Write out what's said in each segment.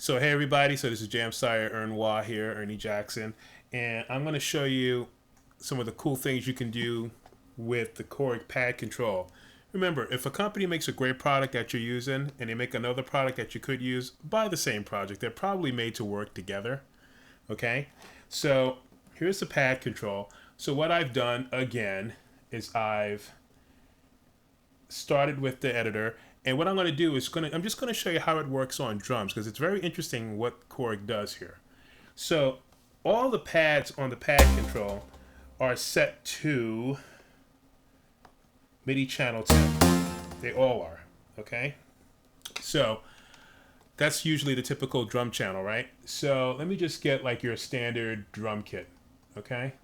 So hey everybody, so this is Jamsire Ernwa here, Ernie Jackson, and I'm going to show you some of the cool things you can do with the Korg padKontrol. Remember, if a company makes a great product that you're using and they make another product that you could use, buy the same project. They're probably made to work together, okay? So here's the padKontrol. So what I've done, again, is I've started with the editor. And what I'm going to do is I'm just going to show you how it works on drums because it's very interesting what Korg does here. So all the pads on the padKontrol are set to MIDI channel 10. They all are, okay? So that's usually the typical drum channel, right? So let me just get like your standard drum kit, okay?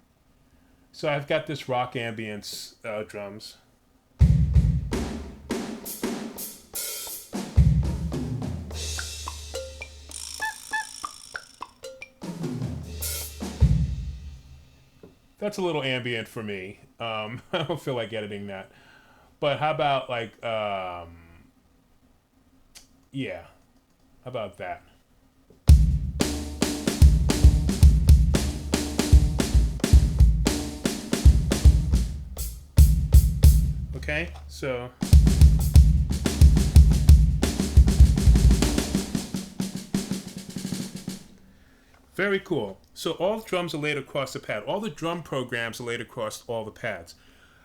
So I've got this rock ambience drums. That's a little ambient for me. I don't feel like editing that. But how about like, yeah, how about that? Okay, so very cool. So all the drums are laid across the pad. All the drum programs are laid across all the pads.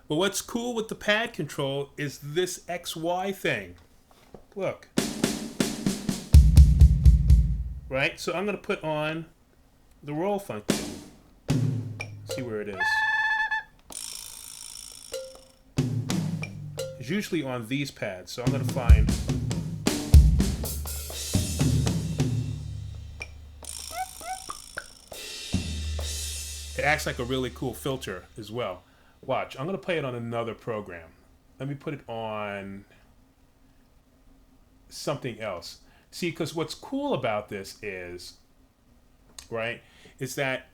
But what's cool with the padKontrol is this XY thing. Look. Right? So I'm going to put on the roll function. See where it is. It's usually on these pads. So I'm going to find... It acts like a really cool filter as well. Watch, I'm going to play it on another program. Let me put it on something else. See, because what's cool about this is, right, is that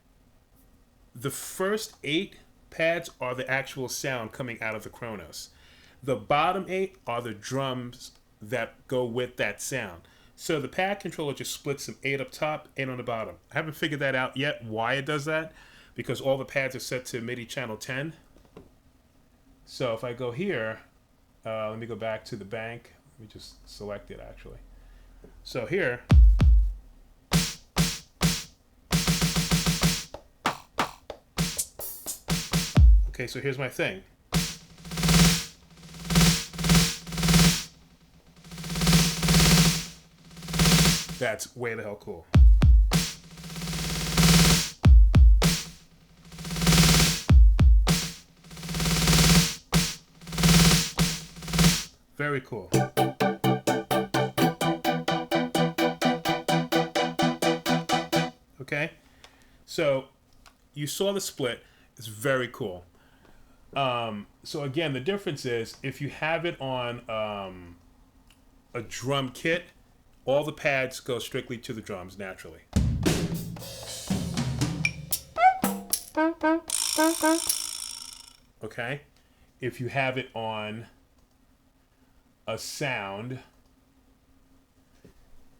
the first 8 pads are the actual sound coming out of the Kronos. The bottom 8 are the drums that go with that sound. So the padKontrol just splits them 8 up top, 8 on the bottom. I haven't figured that out yet, why it does that. Because all the pads are set to MIDI channel 10. So if I go here, let me go back to the bank. Let me just select it actually. So here, okay, so here's my thing. That's way the hell cool. Very cool. Okay, so you saw the split. It's very cool. So again, the difference is if you have it on a drum kit, all the pads go strictly to the drums naturally. Okay, if you have it on a sound,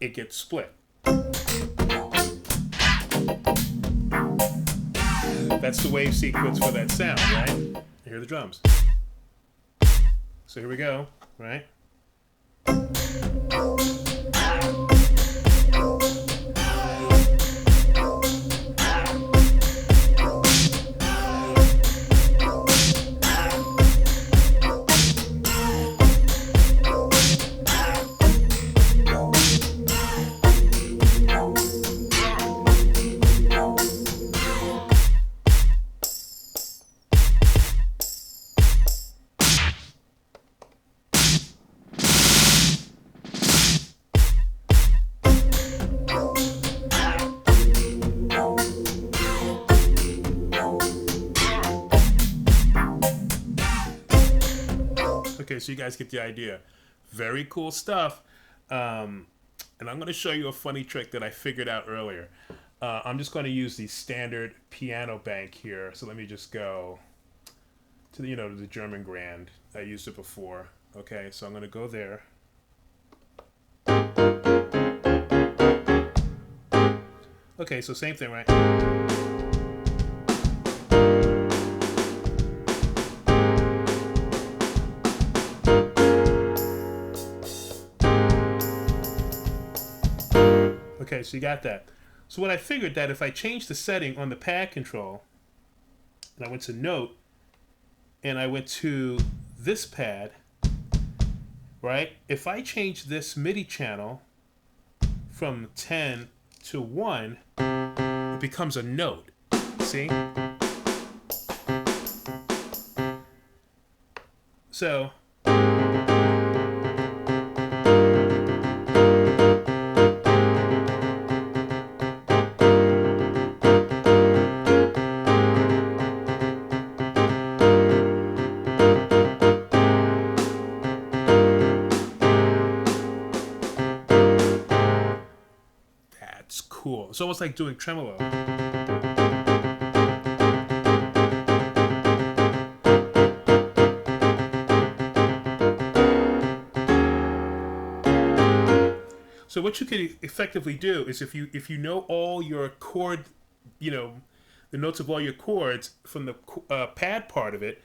it gets split. That's the wave sequence for that sound, right? Here are the drums. So here we go, right? Okay, so you guys get the idea. Very cool stuff. And I'm going to show you a funny trick that I figured out earlier. I'm just going to use the standard piano bank here. So let me just go to the, the German grand. I used it before. Okay, so I'm going to go there. Okay, so same thing, right? Okay, so you got that. So what I figured that if I change the setting on the pad control, and I went to note, and I went to this pad, right? If I change this MIDI channel from 10 to 1, it becomes a note. See? So that's cool. It's almost like doing tremolo. So what you can effectively do is if you know all your chord, you know, the notes of all your chords from the pad part of it,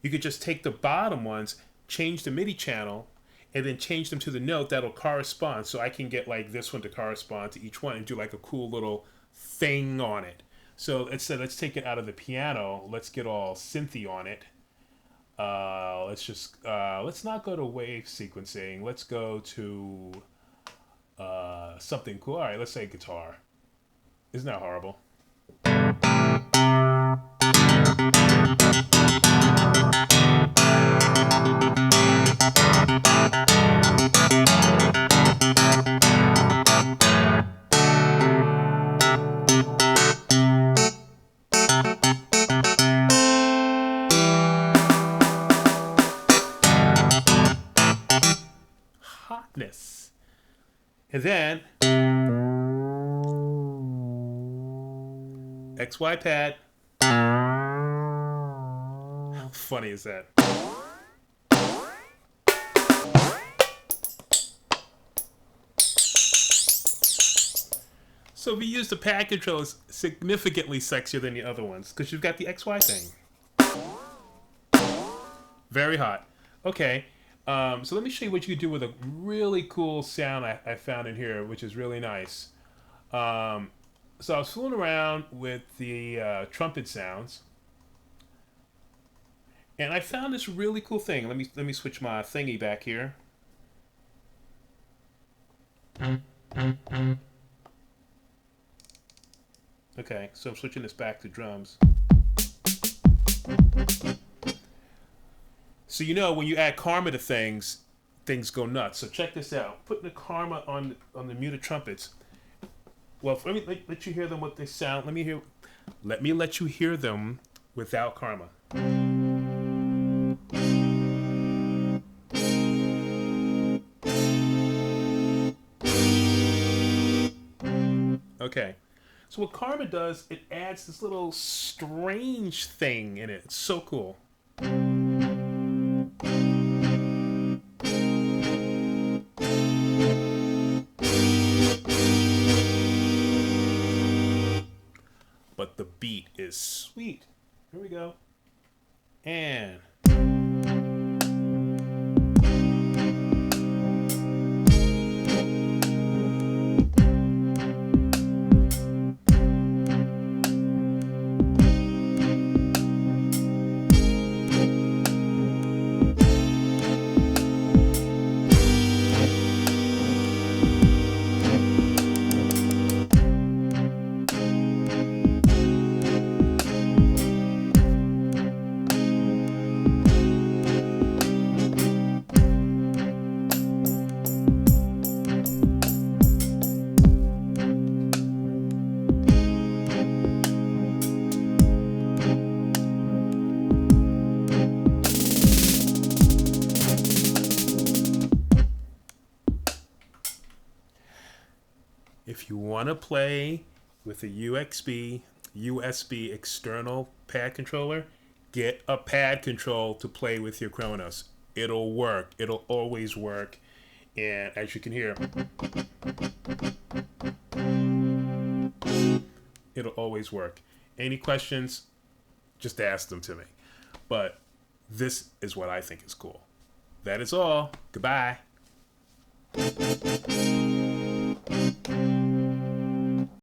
you could just take the bottom ones, change the MIDI channel, and then change them to the note that'll correspond. So I can get like this one to correspond to each one and do like a cool little thing on it. So instead, let's take it out of the piano. Let's get all synthy on it. Let's not go to wave sequencing. Let's go to something cool. All right, let's say guitar. Isn't that horrible? Hotness. And then XY pad. How funny is that? So we use the pad control is significantly sexier than the other ones because you've got the XY thing. Very hot. Okay, so let me show you what you can do with a really cool sound I found in here, which is really nice. So I was fooling around with the trumpet sounds, and I found this really cool thing. Let me switch my thingy back here. Okay, so I'm switching this back to drums. So you know when you add karma to things, things go nuts. So check this out. Putting the karma on the muted trumpets. Well, let me let you hear them what they sound. Let me let you hear them without karma. Okay. So what karma does, it adds this little strange thing in it. It's so cool. But the beat is sweet. Here we go. And if you want to play with a USB external pad controller, get a pad control to play with your Kronos. It'll work. It'll always work. And as you can hear, It'll always work. Any questions, just ask them to me. But this is what I think is cool. That is all. Goodbye.